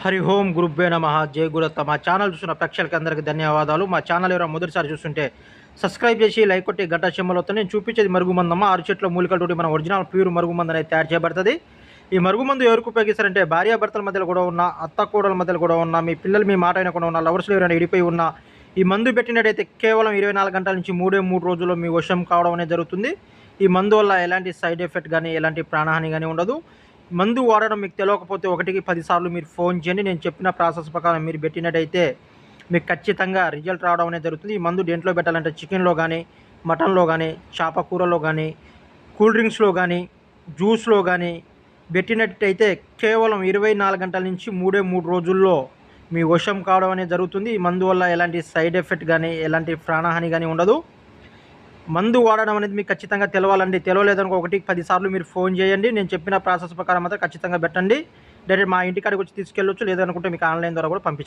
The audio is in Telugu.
హరి ఓం గురుభ్యో నమః. జై గురత్త. మా ఛానల్ చూసిన ప్రేక్షకులకి అందరికీ ధన్యవాదాలు. మా ఛానల్ ఎవరైనా మొదటిసారి చూస్తుంటే సబ్స్క్రైబ్ చేసి లైక్ కొట్టి గంట సింబల్ నేను చూపించేది మరుగుమందమ్మ. 6 చెట్ల మూలికలతోటి మన ఒరిజినల్ ప్యూర్ మరుగుమందు అనేది తయారు చేయబడుతుంది. ఈ మరుగుమందు ఎవరికి ఉపయోగిస్తారంటే భార్యాభర్తల మధ్యలో కూడా ఉన్న, అత్త కోడల మధ్యలో కూడా ఉన్న, మీ పిల్లలు మీ మాట అయినా ఉన్న, లవర్స్లో ఎవరైనా విడిపోయి ఉన్న, ఈ మందు పెట్టినట్టయితే కేవలం 24 గంటల నుంచి 3 రోజుల్లో మీ వశం కావడం అనేది జరుగుతుంది. ఈ మందు వల్ల ఎలాంటి సైడ్ ఎఫెక్ట్ కానీ ఎలాంటి ప్రాణహాని కానీ ఉండదు. మందు వాడడం మీకు తెలియకపోతే 1కి 10 సార్లు మీరు ఫోన్ చేయండి. నేను చెప్పిన ప్రాసెస్ ప్రకారం మీరు పెట్టినట్టయితే మీకు ఖచ్చితంగా రిజల్ట్ రావడం అనేది జరుగుతుంది. ఈ మందు దేంట్లో పెట్టాలంటే చికెన్లో కానీ, మటన్లో కానీ, చేప కూరలో కానీ, కూల్ డ్రింక్స్లో కానీ, జ్యూస్లో కానీ పెట్టినట్టయితే కేవలం 24 గంటల నుంచి 3 రోజుల్లో మీ వశం కావడం అనేది జరుగుతుంది. ఈ మందు వల్ల ఎలాంటి సైడ్ ఎఫెక్ట్ కానీ ఎలాంటి ప్రాణహాని కానీ ఉండదు. మందు వాడడం అనేది మీకు ఖచ్చితంగా తెలవాలండి. తెలవలేదనుకో 1కి 10 సార్లు మీరు ఫోన్ చేయండి. నేను చెప్పిన ప్రాసెస్ ప్రకారం మాత్రం ఖచ్చితంగా పెట్టండి. డైరెక్ట్ మా ఇంటికాడికి వచ్చి తీసుకెళ్ళొచ్చు, లేదనుకుంటే మీకు ఆన్లైన్ ద్వారా కూడా పంపించవచ్చు.